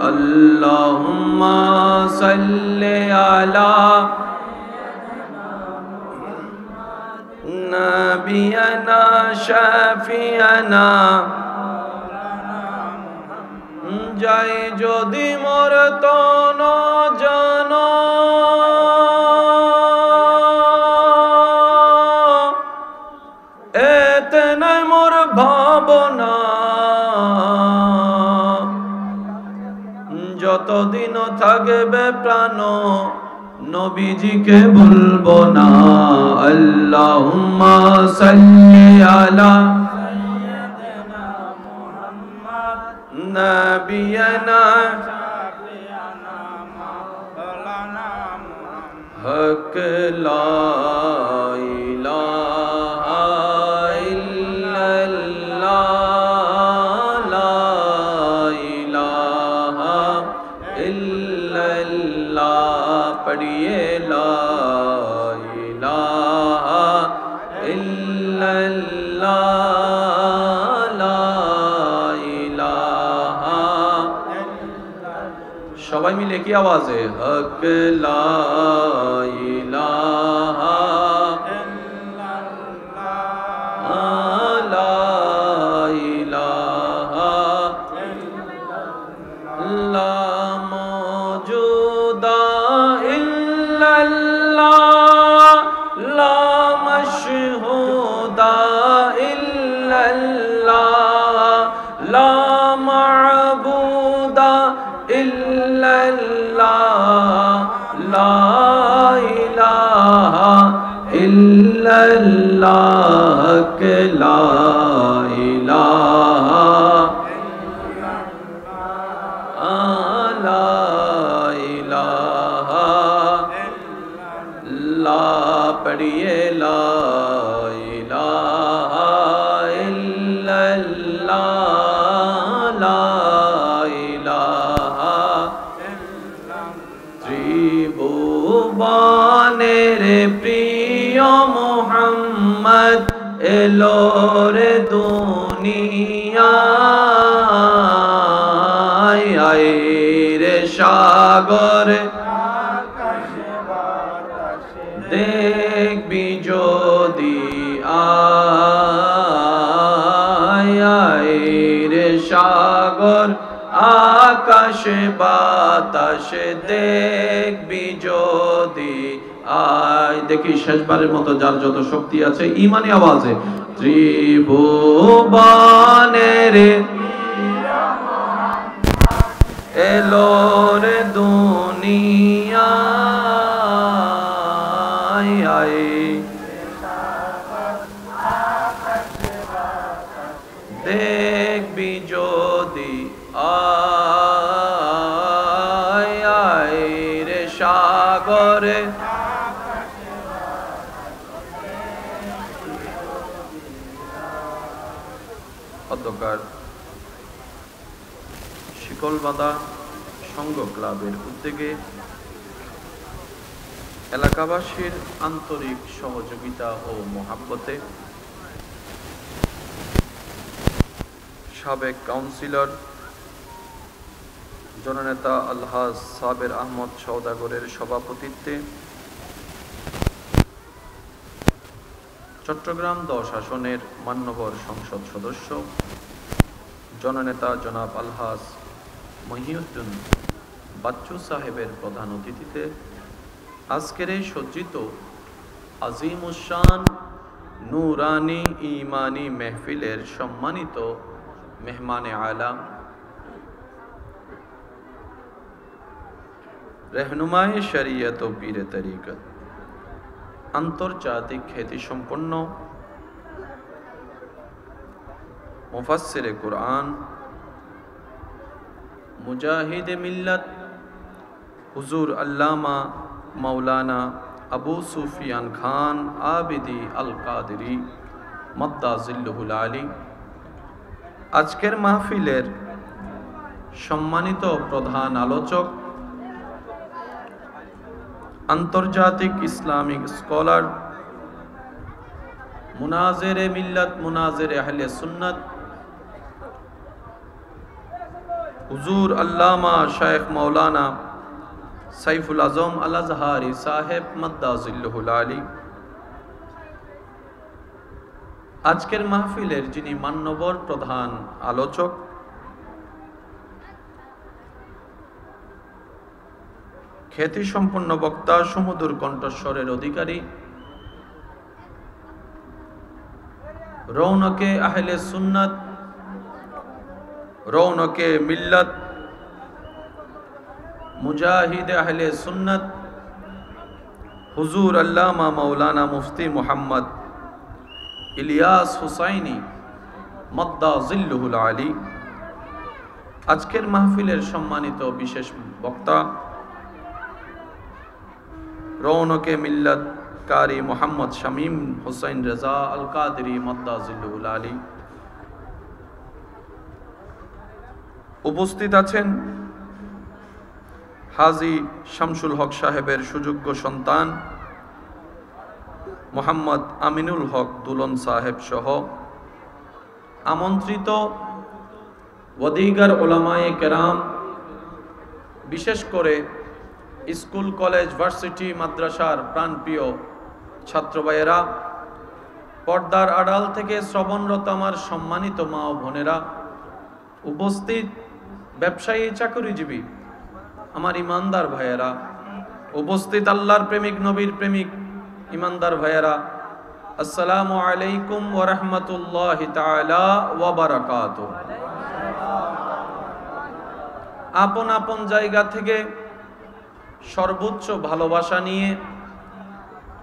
अल्लाहुम्मा सल्ले अला नबियना शफियना जाय যদি মোর তন জন এতে নাই মোর ভাবনা যতদিন থাকবে প্রাণ নবীজিকে ভুলবো না আল্লাহুম্মা সাল্লি আলা সাইয়্যিদিনা মুহাম্মদ নবিয়ানা শাফিয়ানা মাওলানা মুহাম্মদ হক লা ইলাহা ইল্লাল্লাহ লা ইলাহা ইল্লাল্লাহ पढ़िए ला इलाहा इल्लल्लाह ला इलाहा সবাই মিলে কি আওয়াজে হক লা ইলাহা ইল্লাল্লাহ লা ইলাহা লা মওজুদা لا مشهودا إلا الله لا معبودا إلا الله لا إله إلا الله لا إله पढ़िए ला इलाहा इल्लल्लाह ला इलाहा ত্রিভুবনের প্রিয় মুহাম্মদ এলো রে দুনিয়ায় আয় রে সাগর দেখবি যদি আয় রে সাগর আকাশে বাতাসে দেখবি যদি আয় দেখি শেষবারের মতো যার যত শক্তি আছে ইমানি আওয়াজে ত্রিভুবনের এলো রে দুনিয়া দেখবি যদি আয় রে সাগরে অধ্যকার শিকলবাঁধা সংঘ ক্লাবের উদ্যোগে এলাকাবাসীর আন্তরিক সহযোগিতা ও মহাব্বতে সাবেক কাউন্সিলর জননেতা আলহাজ সাবের আহমদ সওদাগরের সভাপতিত্বে চট্টগ্রাম 10 আসনের মান্যবর সংসদ সদস্য জননেতা জনাব আলহাজ মহিউদ্দিন বাচ্চু সাহেবের প্রধান অতিথিতে আজকের এই সজ্জিত আজিমুশান নূরানি ইমানি মেহফিলের সম্মানিত মেহমানে আলা रहनुमाए शरीयत ও পীরে তরিকত আন্তর্জাতিক খ্যাতিসম্পন্ন মুফাসসিরে কুরআন মুজাহিদে মিল্লাত হুজুর আল্লামা মাওলানা আবু সুফিয়ান খান আবিদি আল কাদেরি মাদ্দা জিল্লুহুল আলী আজকের মাহফিলের সম্মানিত প্রধান আলোচক আন্তর্জাতিক ইসলামিক স্কলার মুনাজিরে মিল্লাত মুনাজিরে আহলে সুন্নাত হুজুর আল্লামা শায়েখ মাওলানা সাইফুল আজম আল আজহারি সাহেব মাদ্দাজিল্লুহুল আলী, আজকের মাহফিলের যিনি মান্যবর প্রধান আলোচক, খ্যাতিসম্পন্ন বক্তা, সুমধুর কণ্ঠস্বরের অধিকারী, রৌনকে আহলে সুন্নাত, রৌনকে মিল্লাত, মুজাহিদ আহলে সুন্নাত, হুজুর আল্লামা মাওলানা মুফতি মুহাম্মদ ইলিয়াস হুসাইনি মাদ্দাজিল্লুহুল আলী, আজকের মাহফিলের সম্মানিত বিশেষ বক্তা, রৌনকে মিল্লাত কারি মোহাম্মদ শামীম হুসাইন রেজা আল কাদরি মাদ্দাজিল্লুহুল আলী, উপস্থিত আছেন হাজী শামসুল হক সাহেবের সুযোগ্য সন্তান মোহাম্মদ আমিনুল হক দুলন সাহেব সহ আমন্ত্রিত ওয়াদিগার ওলামায়ে কেরাম, বিশেষ করে স্কুল, কলেজ, ভার্সিটি, মাদ্রাসার প্রাণপ্রিয় ছাত্র ভাইয়েরা, পর্দার আড়াল থেকে শ্রবণরত আমার সম্মানিত মা ও বোনেরা, উপস্থিত ব্যবসায়ী, চাকরিজীবী, আমার ইমানদার ভাইয়েরা, উপস্থিত আল্লাহর প্রেমিক, নবীর প্রেমিক ইমানদার ভাইয়েরা, আসসালামু আলাইকুম ওয়া রাহমাতুল্লাহি তাআলা ওয়া বারাকাতুহু। আপন আপন জায়গা থেকে সর্বোচ্চ ভালোবাসা নিয়ে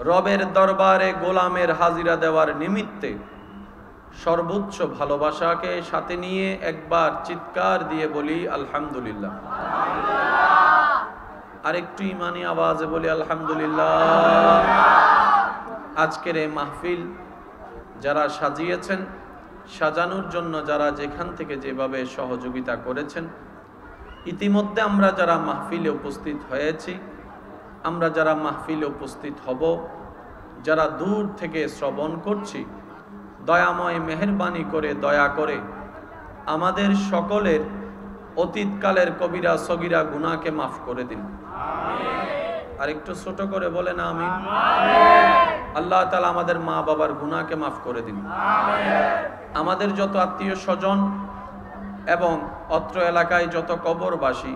রবের দরবারে গোলামের হাজিরা দেওয়ার নিমিত্তে সর্বোচ্চ ভালোবাসাকে সাথে নিয়ে একবার চিৎকার দিয়ে বলি আলহামদুলিল্লাহ। আরেকটু ইমানি আওয়াজে বলি আলহামদুলিল্লাহ। আজকের এই মাহফিল যারা সাজিয়েছেন, সাজানোর জন্য যারা যেখান থেকে যেভাবে সহযোগিতা করেছেন, ইতিমধ্যে আমরা যারা মাহফিলে উপস্থিত হয়েছি, আমরা যারা মাহফিলে উপস্থিত হব, যারা দূর থেকে শ্রবণ করছি, দয়াময় মেহেরবানি করে দয়া করে আমাদের সকলের অতীতকালের কবিরা সগীরা গুনাহকে মাফ করে দিন। আর একটু ছোট করে বলেন আমিন। আল্লাহ তাআলা আমাদের মা বাবার গুনাহকে মাফ করে দিন। আমাদের যত আত্মীয় স্বজন এবং অত্র এলাকায় যত কবরবাসী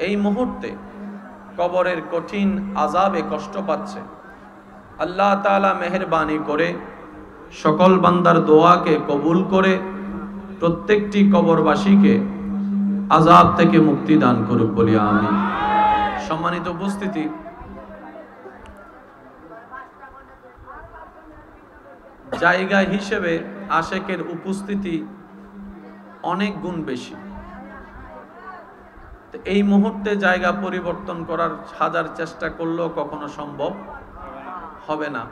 এই মুহূর্তে কবরের কঠিন আযাবে কষ্ট পাচ্ছে, আল্লাহ তাআলা মেহেরবানি করে সকল বান্দার দোয়াকে কবুল করে প্রত্যেকটি কবরবাসীকে আযাব থেকে মুক্তি দান করুক বলি আমিন। সম্মানিত উপস্থিতি, জায়গা হিসেবে আশেকের উপস্থিতি অনেক গুণ বেশি। এই মুহূর্তে জায়গা পরিবর্তন করার হাজার চেষ্টা করলেও কখনো সম্ভব হবে না।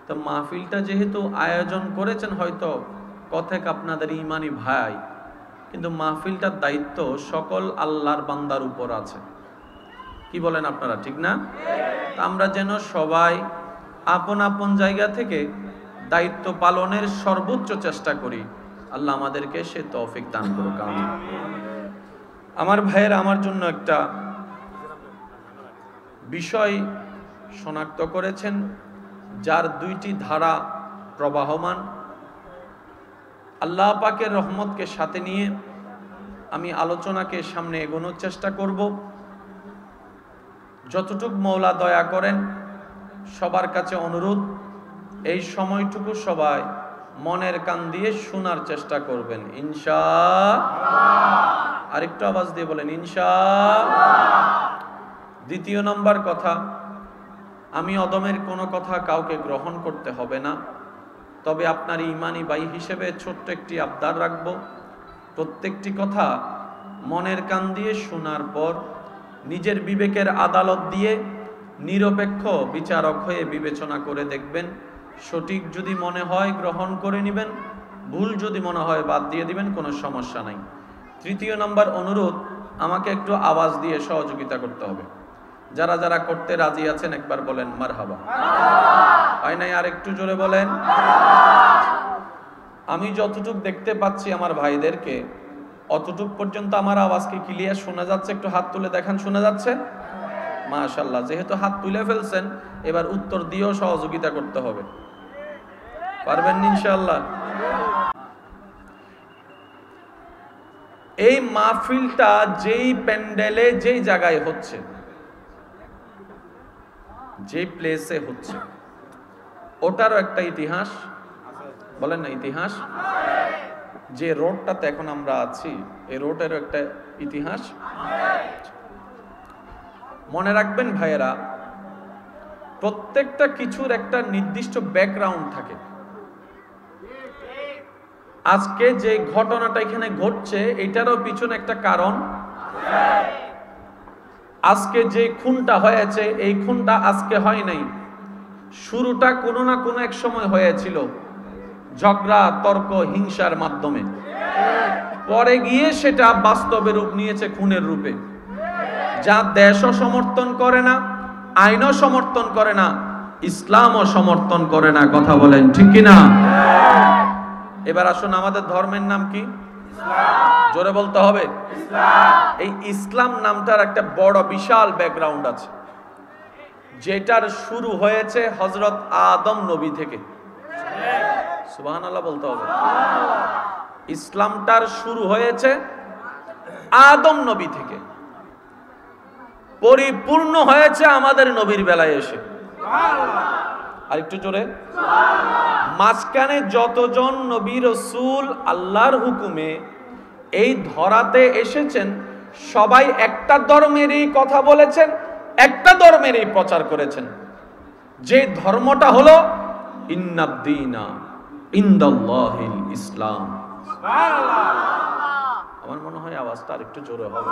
তো মাহফিলটা যেহেতু আয়োজন করেছেন, হয়তো কথেক আপনাদের ইমানি ভাই, কিন্তু মাহফিলটার দায়িত্ব সকল আল্লাহর বান্দার উপর আছে। কি বলেন আপনারা, ঠিক না? আমরা যেন সবাই আপন আপন জায়গা থেকে দায়িত্ব পালনের সর্বোচ্চ চেষ্টা করি। আল্লাহ আমাদেরকে সে তৌফিক দান করুক আমিন। আমার ভাইয়ের আমার জন্য একটা বিষয় শনাক্ত করেছেন, যার দুইটি ধারা প্রবাহমান। আল্লাহ পাকের রহমতকে সাথে নিয়ে আমি আলোচনাকে সামনে এগোনোর চেষ্টা করব। যতটুক মওলা দয়া করেন, সবার কাছে অনুরোধ, এই সময়টুকু সবাই মনের কান দিয়ে শোনার চেষ্টা করবেন ইনশাআল্লাহ। আরেকটু আওয়াজ দিয়ে বলেন ইনশাআল্লাহ। দ্বিতীয় নম্বর কথা, আমি অদমের কোনো কথা কাউকে গ্রহণ করতে হবে না, তবে আপনার ইমানি ভাই হিসেবে ছোট্ট একটি আবদার রাখব। প্রত্যেকটি কথা মনের কান দিয়ে শোনার পর নিজের বিবেকের আদালত দিয়ে নিরপেক্ষ বিচারক হয়ে বিবেচনা করে দেখবেন। সঠিক যদি মনে হয় গ্রহণ করে নেবেন, ভুল যদি মনে হয় বাদ দিয়ে দিবেন, কোনো সমস্যা নাই। তৃতীয় নম্বর অনুরোধ, আমাকে একটু আওয়াজ দিয়ে সহযোগিতা করতে হবে। যারা যারা করতে রাজি আছেন একবার বলেন মারহাবা। হয় নাই? আর একটু জোরে বলেন। আমি যতটুকু দেখতে পাচ্ছি আমার ভাইদেরকে অতটুক পর্যন্ত আমার আওয়াজ কি ক্লিয়ার শোনা যাচ্ছে? একটু হাত তুলে দেখান, শোনা যাচ্ছে? মাশাআল্লাহ, যেহেতু হাত তুলে ফেলছেন এবার উত্তর দিয়েও সহযোগিতা করতে হবে, পারবেন ইনশাআল্লাহ? এই মাহফিলটা যেই প্যান্ডেলে যেই জায়গায় হচ্ছে, যে প্লেসে হচ্ছে, ওটারও একটা ইতিহাস, বলেন না ইতিহাস? যে রোডটাতে এখন আমরা আছি এই রোডেরও একটা ইতিহাস। মনে রাখবেন ভাইয়েরা, প্রত্যেকটা কিছুর একটা নির্দিষ্ট ব্যাকগ্রাউন্ড থাকে। আজকে যে ঘটনাটা এখানে ঘটছে এটারও পিছনে একটা কারণ। আজকে যে খুনটা হয়েছে এই খুনটা আজকে হয় নাই, শুরুটা কোনো না কোনো এক সময় হয়েছিল ঝগড়া, তর্ক, হিংসার মাধ্যমে। পরে গিয়ে সেটা বাস্তবে রূপ নিয়েছে খুনের রূপে, যা দেশও সমর্থন করে না, আইনও সমর্থন করে না, ইসলামও সমর্থন করে না। কথা বলেন ঠিক কিনা? এবার আসুন, আমাদের ধর্মের নাম কি? জোরে বলতে হবে। এই ইসলাম নামটার একটা বড় বিশাল ব্যাকগ্রাউন্ড আছে, যেটার শুরু হয়েছে হযরত আদম নবী থেকে। সুবহানাল্লাহ বলতে হবে। ইসলামটার শুরু হয়েছে আদম নবী থেকে, পরিপূর্ণ হয়েছে আমাদের নবীর বেলায় এসে। আর একটু জোরে। মাঝখানে যতজন নবী রাসূল আল্লাহর হুকুমে এই ধরাতে এসেছেন সবাই একটা ধর্মেরই কথা বলেছেন, একটা ধর্মেরই প্রচার করেছেন, যে ধর্মটা হলো ইন্নাদ-দীনা ইনদাল্লাহিল ইসলাম। আমার মনে হয় আওয়াজটা আর একটু জোরে হবে।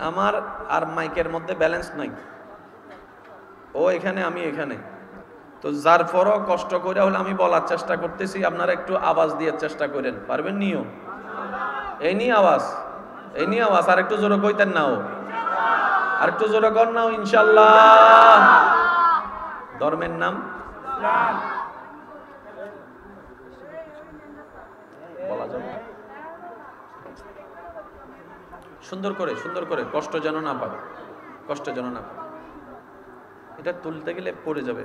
আমার আর মাইকের মধ্যে ব্যালেন্স নাই, ও এখানে আমি এখানে, তো যার পরও কষ্ট করে হলে আমি বলার চেষ্টা করতেছি, আপনারা একটু আওয়াজ দিয়ে চেষ্টা করেন, পারবেন নিও? এই নিয়ে আওয়াজ, এই নিয়ে আওয়াজ আর একটু জোরে কইতেন নাও, আর একটু জোরে কর নাও ইনশাআল্লাহ। ধর্মের নাম বলা যাবে? সুন্দর করে, সুন্দর করে, কষ্ট যেন না পাবে, কষ্ট যেন না পাবে। এটা তুলতে গেলে পড়ে যাবে,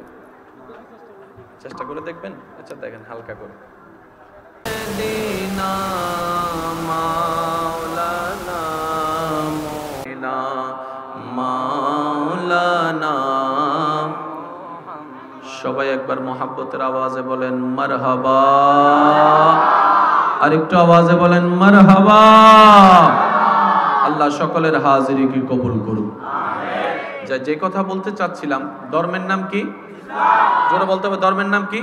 চেষ্টা করে দেখবেন। আচ্ছা দেখেন হালকা করে। সবাই একবার মোহাব্বতের আওয়াজে বলেন মারহাবা, আর একটু আওয়াজে বলেন মারহাবা। আল্লাহ সকলের হাজিরিকে কবুল করুন। যে কথা বলতে চাচ্ছিলাম, ধর্মের নাম কি? জোরে বলতে হবে, ধর্মের নাম কি?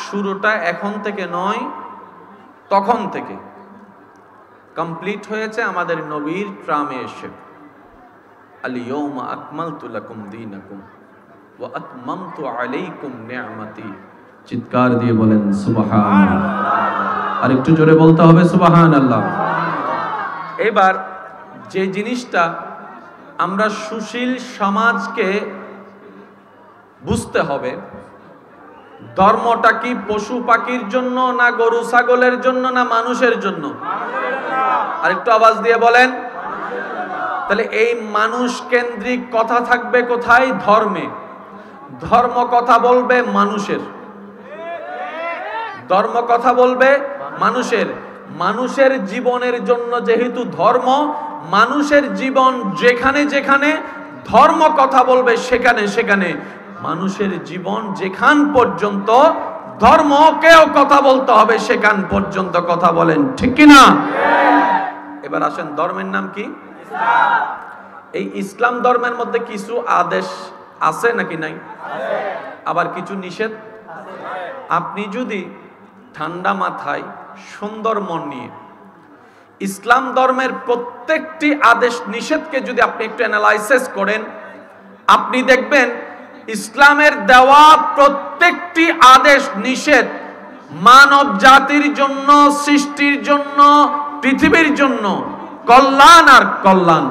শুরুটা এখন থেকে নয়, তখন থেকে কমপ্লিট হয়েছে আমাদের নবীর ট্রামে এসে। আল ইয়াউমা আকমালতু লাকুম দীনাকুম ওয়া আতমামতু আলাইকুম নি'মাতি। চিৎকার দিয়ে বলেন সুবহানাল্লাহ। আর একটু জোরে বলতে হবে সুবহানাল্লাহ। এবার যে জিনিসটা আমরা সুশীল সমাজকে বুঝতে হবে, ধর্মটা কি পশু পাখির জন্য, না গরু ছাগলের জন্য, না মানুষের জন্য? আর একটু আওয়াজ দিয়ে বলেন। তাহলে এই মানুষ কেন্দ্রিক কথা থাকবে কোথায়? ধর্মে। ধর্ম কথা বলবে মানুষের, ধর্ম কথা বলবে মানুষের। মানুষের জীবনের জন্য যেহেতু ধর্ম, মানুষের জীবন যেখানে যেখানে ধর্ম কথা বলবে সেখানে সেখানে মানুষের জীবন যেখান পর্যন্ত ধর্মকেও কথা বলতে হবে সেখান পর্যন্ত কথা বলেন ঠিক কিনা? এবার আসেন, ধর্মের নাম কি? এই ইসলাম ধর্মের মধ্যে কিছু আদেশ আছে নাকি নাই? আবার কিছু নিষেধ। আপনি যদি ঠান্ডা মাথায় সুন্দর মন নিয়ে ইসলাম ধর্মের প্রত্যেকটি আদেশ নিষেধকে যদি আপনি একটু অ্যানালাইসিস করেন, আপনি দেখবেন ইসলামের দেওয়া প্রত্যেকটি আদেশ নিষেধ মানব জাতির জন্য, সৃষ্টির জন্য, পৃথিবীর জন্য কল্যাণ আর কল্যাণ।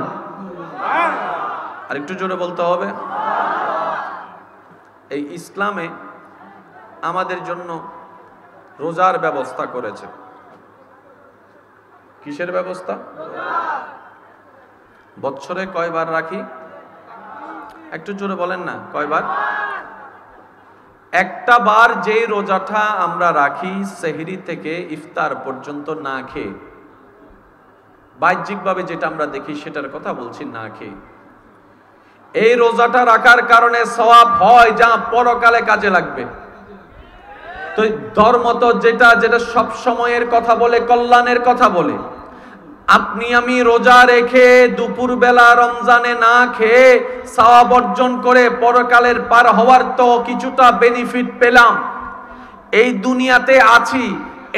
আর একটু জোরে বলতে হবে। এই ইসলামে আমাদের জন্য রোজার ব্যবস্থা করেছে। কিসের ব্যবস্থা? বছরে কয়বার রাখি? একটু জোরে বলেন না, কয়বার? একটা বার যেই রোজাটা আমরা রাখি সেহরি থেকে ইফতার পর্যন্ত না খেয়ে, বাহ্যিকভাবে যেটা আমরা দেখি সেটার কথা বলছি, না খেয়ে। এই রোজাটা রাখার কারণে সওয়াব হয় যা পরকালে কাজে লাগবে। তো ধর্ম তো যেটা যেটা সব সময়ের কথা বলে, কল্যাণের কথা বলে। আপনি আমি রোজা রেখে দুপুর বেলা রমজানে না খেয়ে সওয়াব অর্জন করে পরকালের পার হওয়ার তো কিছুটা বেনিফিট পেলাম। এই দুনিয়াতে আছি,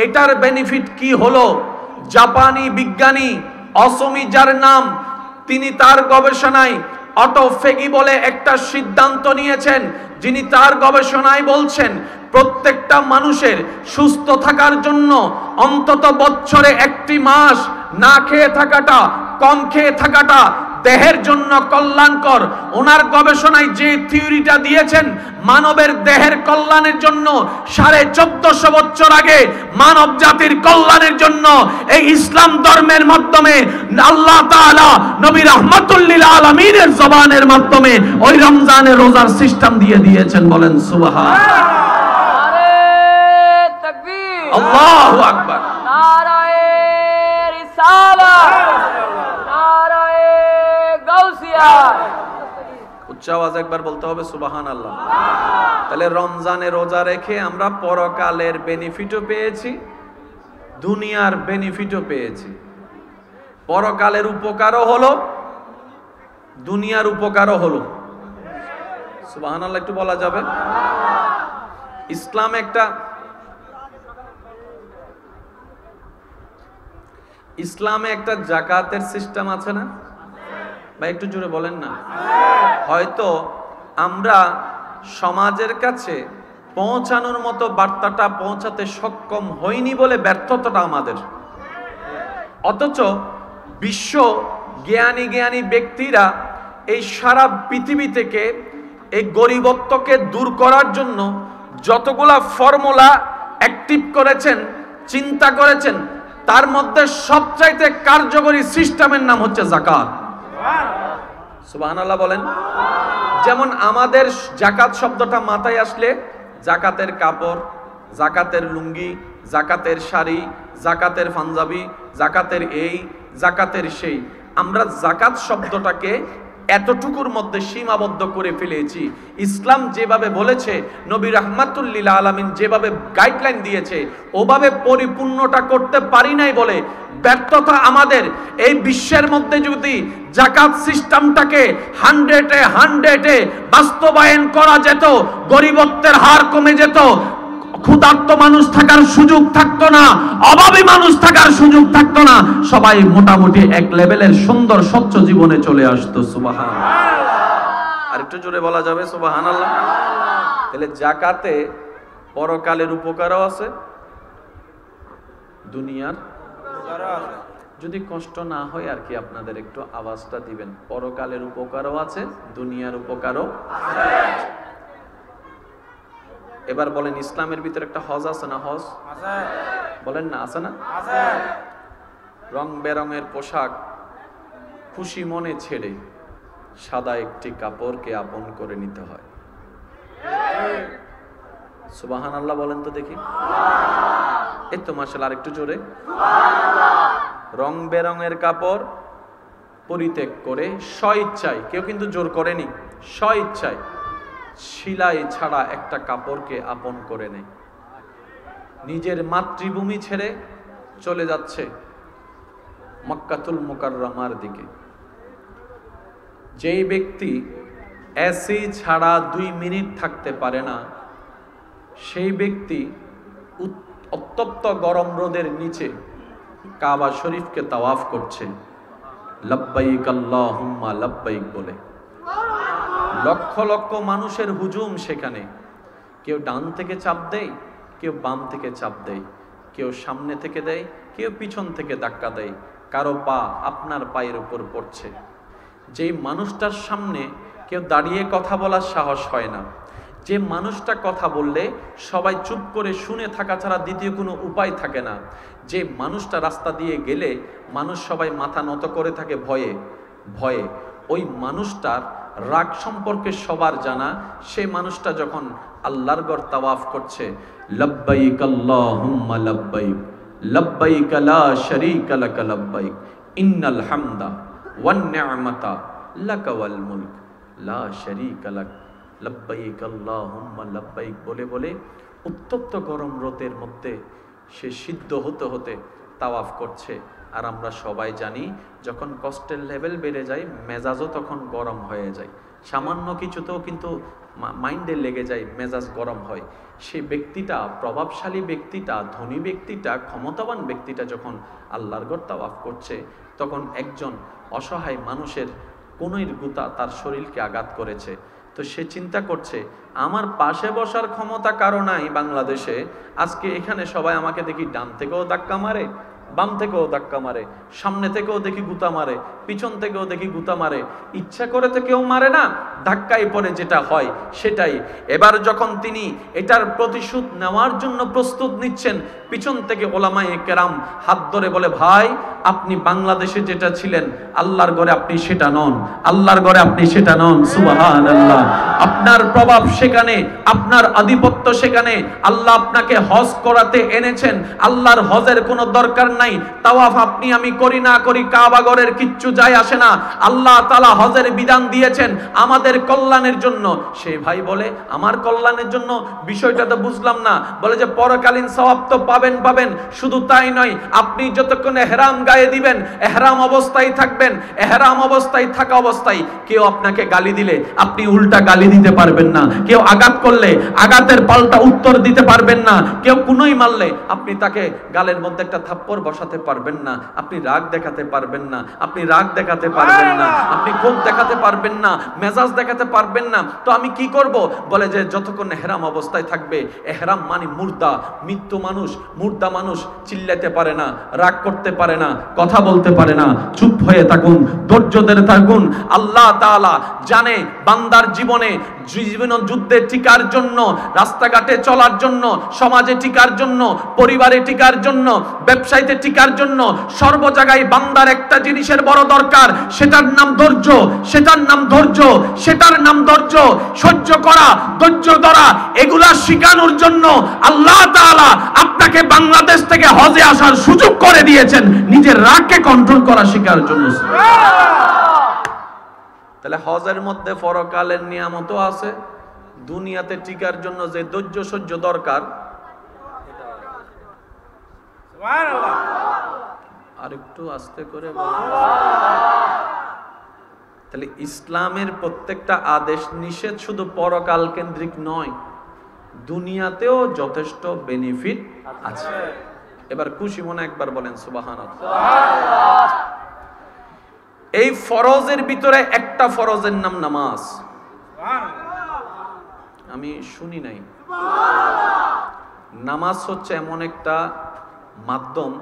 এটার বেনিফিট কি হলো? জাপানি বিজ্ঞানী অসমি, যার নাম, তিনি তার গবেষণায় অটোফেগি বলে একটা সিদ্ধান্ত নিয়েছেন, যিনি তার গবেষণায় বলছেন প্রত্যেকটা মানুষের সুস্থ থাকার জন্য অন্তত বছরে 1 মাস না খেয়ে থাকাটা, কম খেয়ে থাকাটা দেহের জন্য কল্যাণকর। ওনার গবেষণায় যে থিওরিটা দিয়েছেন, মানবের দেহের কল্যাণের জন্য 1450 বছর আগে মানব জাতির কল্যাণের জন্য এই ইসলাম ধর্মের মাধ্যমে আল্লাহ তাআলা নবী রাহমাতুল লিল আলামিনের জবানের মাধ্যমে ওই রমজানের রোজার সিস্টেম দিয়ে দিয়েছেন। বলেন সুবহানাল্লাহ। আল্লাহু আকবার। নারায়ে রিসালাত, নারায়ে গাউসিয়া। উচ্চ আওয়াজে একবার বলতে হবে সুবহানাল্লাহ। তাহলে রমজানে রোজা রেখে আমরা পরকালের বেনিফিটও পেয়েছি, দুনিয়ার বেনিফিটও পেয়েছি। পরকালের উপকারও হলো, দুনিয়ার উপকারও হলো। সুবহানাল্লাহ একটু বলা যাবে? ইসলামে একটা জাকাতের সিস্টেম আছে না ভাই? একটু জোরে বলেন না। হয়তো আমরা সমাজের কাছে পৌঁছানোর মতো বার্তাটা পৌঁছাতে সক্ষম হইনি বলে ব্যর্থতাটা আমাদের। অথচ বিশ্ব জ্ঞানী জ্ঞানী ব্যক্তিরা এই সারা পৃথিবী থেকে এই গরিবত্বকে দূর করার জন্য যতগুলা ফর্মুলা অ্যাক্টিভ করেছেন, চিন্তা করেছেন, তার মধ্যে সবচাইতে কার্যকরী সিস্টেমের নাম হচ্ছে যাকাত। সুবহানাল্লাহ বলেন। যেমন আমাদের যাকাত শব্দটা মাথায় আসলে যাকাতের কাপড়, যাকাতের লুঙ্গি, যাকাতের শাড়ি, যাকাতের পাঞ্জাবি, যাকাতের এই, যাকাতের সেই। আমরা যাকাত শব্দটাকে এতটুকুর মধ্যে সীমাবদ্ধ করে ফেলেছি। ইসলাম যেভাবে বলেছে, নবী রাহমাতুল লিল আলামিন যেভাবে গাইডলাইন দিয়েছে, ওভাবে পরিপূর্ণটা করতে পারি নাই বলে ব্যর্থতা আমাদের। এই বিশ্বের মধ্যে যদি যাকাত সিস্টেমটাকে 100-এ বাস্তবায়ন করা যেত, গরিবত্বের হার কমে যেত, ক্ষুধার্ত মানুষ থাকার সুযোগ থাকতো না, অভাবী মানুষ থাকার সুযোগ থাকতো না, সবাই মোটামুটি এক লেভেলের সুন্দর স্বচ্ছ জীবনে চলে আসতো। সুবহানাল্লাহ। আর একটু জোরে বলা যাবে সুবহানাল্লাহ। তাহলে যাকাতে পরকালের উপকারও আছে, দুনিয়ার। যদি কষ্ট না হয় আর কি আপনাদের একটু আওয়াজটা দিবেন। পরকালের উপকারও আছে, দুনিয়ার উপকারও আছে। এবার বলেন, ইসলামের ভিতরে একটা হজ আছে না? হজ আছে, বলেন না, আছে না? আছে। রং বেরঙের পোশাক খুশি মনে ছেড়ে সাদা একটি কাপড়কে আপন করে নিতে হয়। সুবহানাল্লাহ বলেন তো দেখি। এই তো মাশাআল্লাহ, আরেকটু জোরে। রং বেরঙের কাপড় পরিত্যাগ করে স্বইচ্ছায়, কেউ কিন্তু জোর করেনি, স্বইচ্ছায় শিলাই ছাড়া একটা কাপড়কে আপন করে নেয়। নিজের মাতৃভূমি ছেড়ে চলে যাচ্ছে মক্কাতুল মুকাররমার দিকে। যেই ব্যক্তি এসি ছাড়া 2 মিনিট থাকতে পারে না, সেই ব্যক্তি উত্তপ্ত গরম রোদের নিচে কাবা শরীফকে তাওয়াফ করছে, লব্বাইক আল্লাহুম্মা লব্বাইক বলে। লক্ষ লক্ষ মানুষের হুজুম সেখানে। কেউ ডান থেকে চাপ দেয়, কেউ বাম থেকে চাপ দেয়, কেউ সামনে থেকে দেয়, কেউ পিছন থেকে ধাক্কা দেয়, কারো পা আপনার পায়ের উপর পড়ছে। যেই মানুষটার সামনে কেউ দাঁড়িয়ে কথা বলার সাহস হয় না, যে মানুষটা কথা বললে সবাই চুপ করে শুনে থাকা ছাড়া দ্বিতীয় কোনো উপায় থাকে না, যে মানুষটা রাস্তা দিয়ে গেলে মানুষ সবাই মাথা নত করে থাকে ভয়ে ভয়ে, ওই মানুষটার রাগ সম্পর্কে সবার জানা। সেই মানুষটা যখন আল্লাহর ঘর তাওয়াফ করছে, লব্বাইক আল্লাহুম্মা লব্বাইক লব্বাইক লা শারীকা লাক লব্বাইক ইন্নাল হামদা ওয়ান নি'মাতা লাকা ওয়াল মুলক লা শারীকা লাক লব্বাইক আল্লাহুম্মা লব্বাইক বলে বলে উত্তপ্ত গরম রোদের মধ্যে সে সিদ্ধ হতে হতে তাওয়াফ করছে। আর আমরা সবাই জানি যখন কষ্টের লেভেল বেড়ে যায় মেজাজও তখন গরম হয়ে যায়, সামান্য কিছুতেও কিন্তু মাইন্ডে লেগে যায়, মেজাজ গরম হয়। সেই ব্যক্তিটা, প্রভাবশালী ব্যক্তিটা, ধনী ব্যক্তিটা, ক্ষমতাবান ব্যক্তিটা যখন আল্লাহর ঘর তাওয়াফ করছে, তখন একজন অসহায় মানুষের কোনইর গুতা তার শরীরকে আঘাত করেছে। তো সে চিন্তা করছে আমার পাশে বসার ক্ষমতা কারো নাই বাংলাদেশে, আজকে এখানে সবাই আমাকে দেখি ডান থেকেও ধাক্কা মারে, বাম থেকেও ধাক্কা মারে, সামনে থেকেও দেখি গুতা মারে, পিছন থেকেও দেখি গুতা মারে, ইচ্ছা করে তো কেউ মারে না, ধাক্কায় পড়ে যেটা হয় সেটাই। এবার যখন তিনি এটার প্রতিশোধ নেওয়ার জন্য প্রস্তুত নিচ্ছেন, পিছন থেকে ওলামায়ে কেরাম হাত ধরে বলে, ভাই আপনি বাংলাদেশে যেটা ছিলেন আল্লাহর ঘরে আপনি সেটা নন, আল্লাহর ঘরে আপনি সেটা নন। সুবহানাল্লাহ। আপনার প্রভাব সেখানে, আপনার আধিপত্য সেখানে, আল্লাহ আপনাকে হজ করাতে এনেছেন, আল্লাহর হজের কোনো দরকার নাই। তাওয়াফ আপনি আমি করি না করি কাবা ঘরের কিচ্ছু যায় আসে না, আল্লাহ তাআলা হজের বিধান দিয়েছেন আমাদের কল্যাণের জন্য। সেই ভাই বলে আমার কল্যাণের জন্য, বিষয়টা তো বুঝলাম না। বলে যে পরকালীন সওয়াব তো পাবেন পাবেন, শুধু তাই নয়, আপনি যতক্ষণ ইহরাম গায়ে দিবেন, ইহরাম অবস্থায় থাকবেন, ইহরাম অবস্থায় থাকা অবস্থায় কেউ আপনাকে গালি দিলে আপনি উল্টা গালি দিতে পারবেন না, কেউ আঘাত করলে আঘাতের পাল্টা উত্তর দিতে পারবেন না, কেউ কুনোই মারলে আপনি তাকে গালের মধ্যে একটা থাপ্পড় বসাতে পারবেন না, আপনি রাগ দেখাতে পারবেন না, আপনি রাগ দেখাতে পারবেন না, আপনি ক্ষোভ দেখাতে পারবেন না, মেজাজ দেখাতে পারবেন না। তো আমি কি করব? বলে যে যতক্ষণ ইহরাম অবস্থায় থাকবে, ইহরাম মানে মুর্দা, মৃত্যু মানুষ, মুর্দা মানুষ চিল্লাতে পারে না, রাগ করতে পারে না, কথা বলতে পারে না, চুপ হয়ে থাকুন, ধৈর্য ধরে থাকুন। আল্লাহ তাআলা জানে বান্দার জীবনে যুদ্ধে টিকার জন্য, রাস্তাঘাটে চলার জন্য, সমাজে টিকার জন্য, পরিবারে টিকার জন্য, ব্যবসায়ীতে টিকার জন্য, সর্ব জায়গায় বান্দার একটা জিনিসের বড় দরকার, সেটার নাম ধৈর্য, সেটার নাম ধৈর্য, সেটার নাম ধৈর্য। সহ্য করা, ধৈর্য ধরা, এগুলা শেখানোর জন্য আল্লাহ তাআলা আপনাকে বাংলাদেশ থেকে হজে আসার সুযোগ করে দিয়েছেন, নিজের রাগকে কন্ট্রোল করা শেখার জন্য। তাহলে হজের মধ্যে পরকালের নিয়ামতও আছে, দুনিয়াতে টিকার জন্য যে ধৈর্য সহ্য দরকার। আর একটু আস্তে করে বলুন। তাহলে ইসলামের প্রত্যেকটা আদেশ নিষেধ শুধু পরকাল কেন্দ্রিক নয়, দুনিয়াতেও যথেষ্ট বেনিফিট আছে। এবার খুশি মনে একবার বলেন সুবহানাল্লাহ। এই ফরজের ভিতরে একটা ফরজের নাম নামাজ। আমি শুনি নাই। নামাজ হচ্ছে এমন একটা মাধ্যম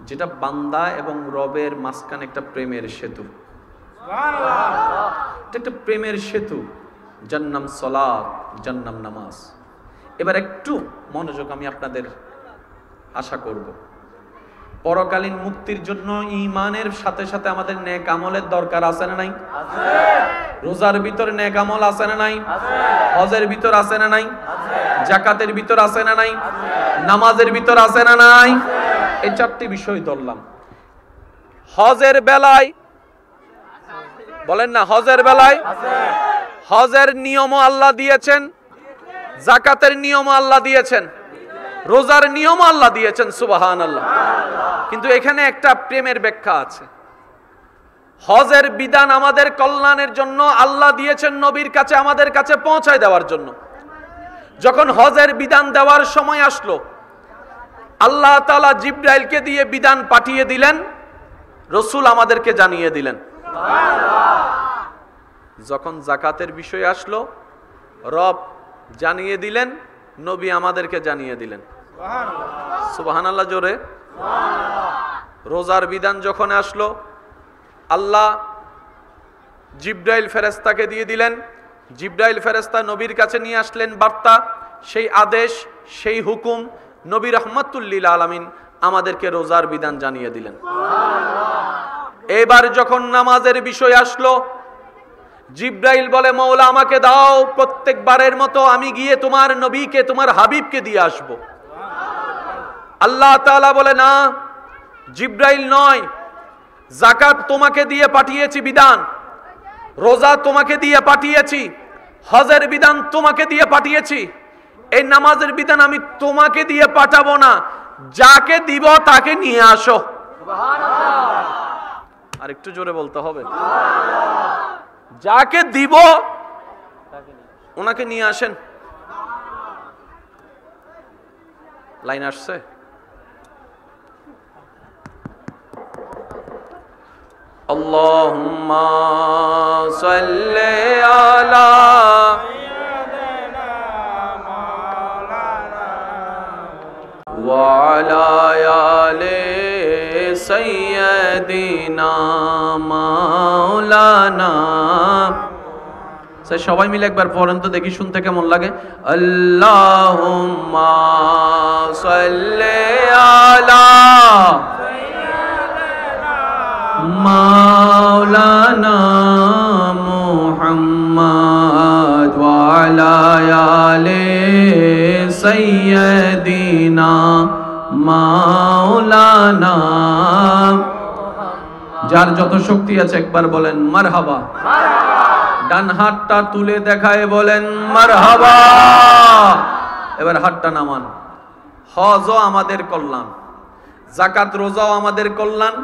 যেটা বান্দা এবং রবের মাঝখানে একটা প্রেমের সেতু। এটা একটা প্রেমের সেতু, যার নাম সালাত, যার নাম নামাজ। এবার একটু মনোযোগ আমি আপনাদের আশা করব। পরকালীন মুক্তির জন্য ঈমানের সাথে সাথে আমাদের নেক আমলের দরকার আছে না নাই? আছে। রোজার ভিতর নেক আমল আছে না নাই? আছে। হজের ভিতর আছে না নাই? আছে। যাকাতের ভিতর আছে না নাই? আছে। নামাজের ভিতর আছে না নাই? আছে। এই চারটি বিষয় ধরলাম। হজের বেলায় বলেন না, হজের বেলায় আছে। হজের নিয়মও আল্লাহ দিয়েছেন, যাকাতের নিয়মও আল্লাহ দিয়েছেন, রোজার নিয়ম আল্লাহ দিয়েছেন। সুবহানাল্লাহ। কিন্তু এখানে একটা প্রেমের ব্যাখ্যা আছে। হজের বিধান আমাদের কল্যাণের জন্য আল্লাহ দিয়েছেন, নবীর কাছে আমাদের কাছে পৌঁছায় দেওয়ার জন্য। যখন হজের বিধান দেওয়ার সময় আসলো, আল্লাহ তাআলা জিবরাইলকে দিয়ে বিধান পাঠিয়ে দিলেন, রাসূল আমাদেরকে জানিয়ে দিলেন। যখন যাকাতের বিষয় আসলো, রব জানিয়ে দিলেন, নবী আমাদেরকে জানিয়ে দিলেন। সুবহানাল্লাহ জোরে। রোজার বিধান যখন আসলো, আল্লাহ জিবরাইল ফেরেশতাকে দিয়ে দিলেন, জিব্রাইল ফেরেশতা নবীর কাছে নিয়ে আসলেন বার্তা, সেই আদেশ, সেই হুকুম। নবী রাহমাতুল লিল আলামিন আমাদেরকে রোজার বিধান জানিয়ে দিলেন। এবার যখন নামাজের বিষয় আসলো, জিব্রাইল বলে, মওলা আমাকে দাও, প্রত্যেকবারের মতো আমি গিয়ে তোমার নবীকে, তোমার হাবিবকে দিয়ে আসব। আল্লাহ তাআলা বলে, না জিব্রাইল নয়, যাকাত তোমাকে দিয়ে পাঠিয়েছি বিধান, রোজা তোমাকে দিয়ে পাঠিয়েছি, হজের বিধান তোমাকে দিয়ে পাঠিয়েছি, এই নামাজের বিধান আমি তোমাকে দিয়ে পাঠাবো না, যাকে দিব তাকে নিয়ে আসো। আর একটু জোরে বলতে হবে, যাকে দিব ওনাকে নিয়ে আসেন। লাইন আসছে? আল্লাহুম্মা সাল্লি আলা ওয়া আলা আলি সাইয়্যিদিনা মাওলানা। সবাই মিলে একবার পড়েন তো দেখি, শুনতে কেমন লাগে। আল্লাহুম্মা সাল্লি আলা মাওলানা মুহাম্মদ ওয়া আলা আলি সাইয়্যিদিনা মাওলানা। যার যত শক্তি আছে একবার বলেন মারহাবা। ডান হাতটা তুলে দেখায় বলেন মারহাবা। এবার হাতটা নামান। হজও আমাদের কল্যাণ, যাকাত রোজাও আমাদের কল্যাণ,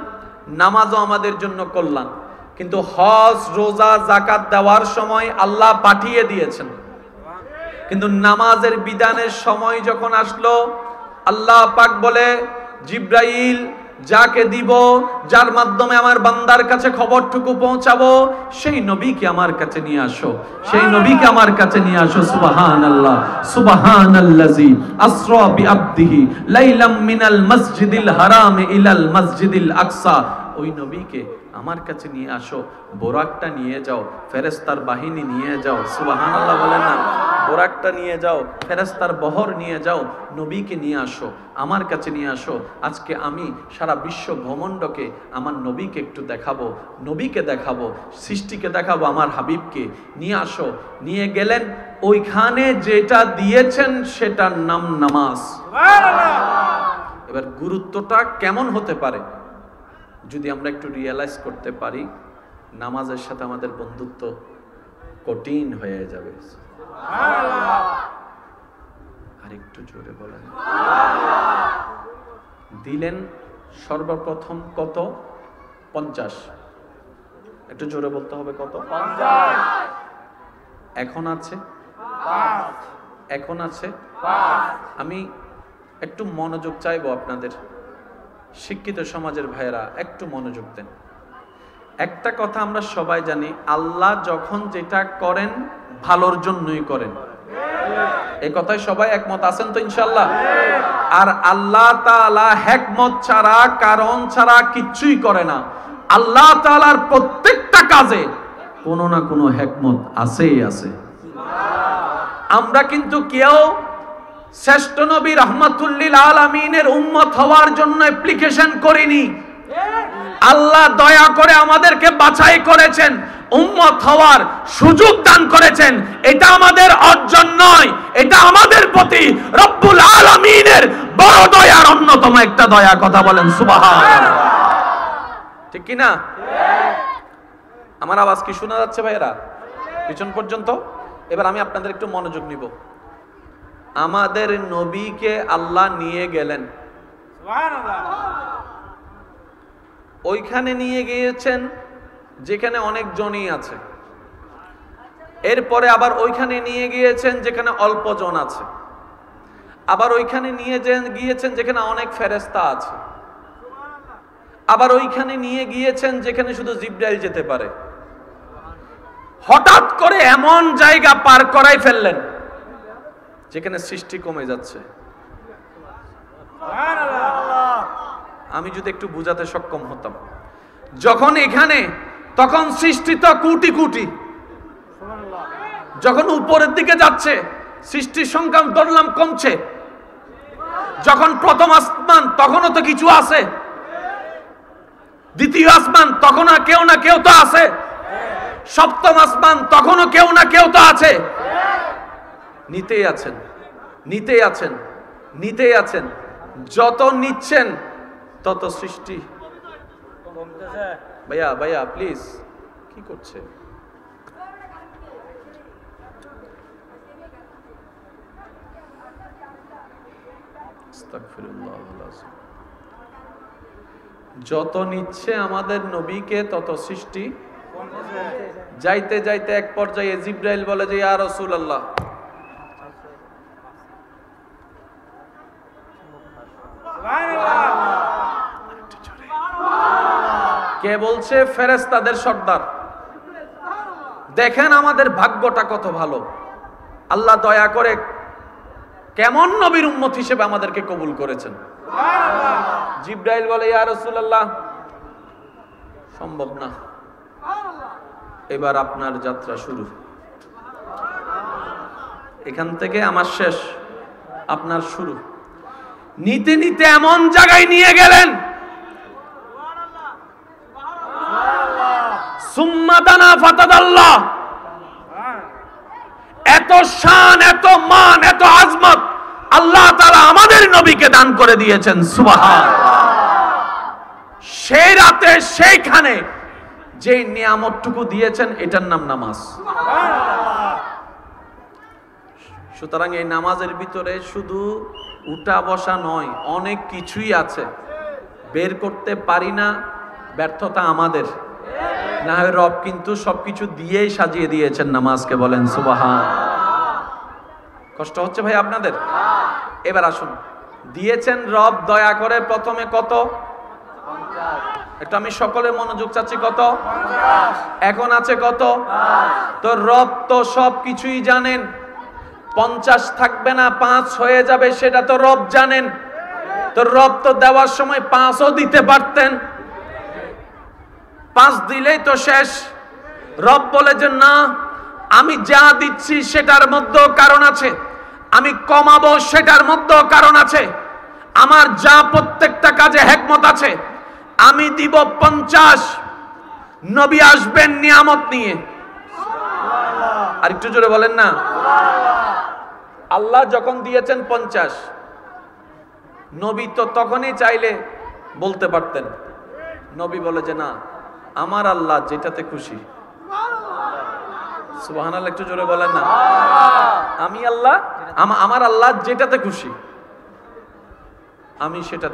নামাজও আমাদের জন্য কল্যাণ। কিন্তু হজ রোজা যাকাত দেওয়ার সময় আল্লাহ পাঠিয়ে দিয়েছেন, কিন্তু নামাজের বিধানের সময় যখন আসলো, আল্লাহ পাক বলে, জিব্রাইল যাকে দিব, যার মাধ্যমে আমার বান্দার কাছে খবরটুকু পৌঁছাবো, সেই নবীকে আমার কাছে নিয়ে আসো, সেই নবীকে আমার কাছে নিয়ে আসো। সুবহানাল্লাহ, সুবহানাল্লাযী আসরা বিআবদিহি লাইলাম মিনাল মসজিদিল হারাম ইলাল মসজিদিল আকসা। ওই নবীকে আমার কাছে নিয়ে আসো, বোরাকটা নিয়ে যাও, ফেরেশতার বাহিনী নিয়ে যাও। সুবহানাল্লাহ বলেন না? বোরাকটা নিয়ে যাও, ফেরেশতার বহর নিয়ে যাও, নবীকে নিয়ে আসো, আমার কাছে নিয়ে আসো। আজকে আমি সারা বিশ্ব ভ্রমণ্ডকে আমার নবীকে একটু দেখাবো, নবীকে দেখাবো, সৃষ্টিকে দেখাবো, আমার হাবিবকে নিয়ে আসো। নিয়ে গেলেন, ওইখানে যেটা দিয়েছেন সেটার নাম নামাজ। এবার গুরুত্বটা কেমন হতে পারে যদি আমরা একটু রিয়েলাইজ করতে পারি, নামাজের সাথে আমাদের বন্ধুত্ব কঠিন হয়ে যাবে। আর একটু জোরে বলেন। দিলেন সর্বপ্রথম কত? 50। একটু জোরে বলতে হবে, কত? 50। এখন আছে 5। এখন আছে 5। আমি একটু মনোযোগ চাইবো আপনাদের, শিক্ষিত সমাজের ভাইয়েরা একটু মনোযোগ দেন। একটা কথা আমরা সবাই জানি, আল্লাহ যখন যেটা করেন ভালোর জন্যই করেন, এই কথায় সবাই একমত আছেন তো ইনশাআল্লাহ? আর আল্লাহ তাআলা হিকমত ছাড়া, কারণ ছাড়া কিচ্ছুই করে না। আল্লাহ তাআলার প্রত্যেকটা কাজে কোনো না কোনো হিকমত আছেই আছে। আমরা কিন্তু কেউ শ্রেষ্ঠ নবী রাহমাতুল লিল আলামিনের উম্মত হওয়ার জন্য অ্যাপ্লিকেশন করিনি। আল্লাহ দয়া করে আমাদেরকে বাছাই করেছেন, উম্মত হওয়ার সুযোগ দান করেছেন। এটা আমাদের অর্জন নয়, এটা আমাদের প্রতি রব্বুল আলামিনের বড় দয়ার অন্যতম একটা দয়া। কথা বলেন সুবহানাল্লাহ, ঠিক কি না? আমার আওয়াজ কি শোনা যাচ্ছে ভাইয়েরা পিছন পর্যন্ত? এবার আমি আপনাদের একটু মনোযোগ নিব। আমাদের নবীকে আল্লাহ নিয়ে গেলেন, ওইখানে নিয়ে গিয়েছেন যেখানে অনেক জনই আছে। এরপরে আবার ওইখানে নিয়ে গিয়েছেন যেখানে অল্প জন আছে। আবার ওইখানে নিয়ে গিয়েছেন যেখানে অনেক ফেরেশতা আছে। আবার ওইখানে নিয়ে গিয়েছেন যেখানে শুধু জিব্রাইল যেতে পারে। হঠাৎ করে এমন জায়গা পার করাই ফেললেন যেখানে সৃষ্টি কমে যাচ্ছে। আমি যদি একটু বুঝাতে সক্ষম হতাম, যখন এখানে, তখন সৃষ্টি তো কোটি কোটি, যখন উপরের দিকে যাচ্ছে সৃষ্টির সংখ্যা ধরলাম কমছে, যখন প্রথম আসমান তখনও তো কিছু আছে, দ্বিতীয় আসমান তখন না কেউ তো আছে, সপ্তম আসমান তখনও কেউ না কেউ তো আছে। নিতেই আছেন, নিতেই আছেন, নিতেই আছেন। যত নিচ্ছেন তত সৃষ্টি। ভাইয়া ভাইয়া প্লিজ, কি করছে? যত নিচ্ছে আমাদের নবীকে তত সৃষ্টি যাইতে যাইতে এক পর্যায়ে জিব্রাইল বলে যে ইয়া রাসূলুল্লাহ, কে বলছে? ফেরেশতাদের সর্দার। দেখেন আমাদের ভাগ্যটা কত ভালো, আল্লাহ দয়া করে কেমন নবীর উম্মত হিসেবে আমাদেরকে কবুল করেছেন। জিব্রাইল বলে ইয়া রাসূলুল্লাহ, সম্ভব না, এবার আপনার যাত্রা শুরু, এখান থেকে আমার শেষ, আপনার শুরু। নিতে নিতে এমন জায়গায় নিয়ে গেলেন, সুম্মা দানা ফাতাদাল্লাহ, এত শান, এত মান, এত আজমত আল্লাহ তাআলা আমাদের নবীকে দান করে দিয়েছেন। সুবহানাল্লাহ। সেই রাতে সেইখানে যে নিয়ামতটুকু দিয়েছেন এটার নাম নামাজ। সুতরাং এই নামাজের ভিতরে শুধু উঠা বসা নয়, অনেক কিছুই আছে, বের করতে পারি না, ব্যর্থতা আমাদের। না হয় রব কিন্তু সবকিছু দিয়েই সাজিয়ে দিয়েছেন নামাজকে, বলেন সুবহান। কষ্ট হচ্ছে ভাই আপনাদের? এবার আসুন, দিয়েছেন রব দয়া করে প্রথমে কত? একটু আমি সকলের মনোযোগ চাচ্ছি, কত? এখন আছে কত? তো রব তো সবকিছুই জানেন, 50 থাকবে না 5 হয়ে যাবে, সেটা তো রব জানেন। তো রব তো দেওয়ার সময় 5ও দিতে পারতেন, 5 দিলেই তো শেষ। রব বলে যে না, আমি যা দিচ্ছি সেটার মধ্যেও কারণ আছে, আমি কমাবো সেটার মধ্যেও কারণ আছে, আমার যা প্রত্যেকটা কাজে হিকমত আছে। আমি দিব 50, নবী আসবেন নিয়ামত নিয়ে। আর একটু জোরে বলেন না। আল্লাহ যখন দিয়েছেন 50, নবী তো তখনই চাইলে বলতে পারতেন। নবী বলে যে না, আমার আল্লাহ যেটাতে খুশি। সুবহানাল্লাহ, একটু জোরে বলেন না। আমি আল্লাহ, আমার আল্লাহ যেটাতে খুশি আমি সেটাতে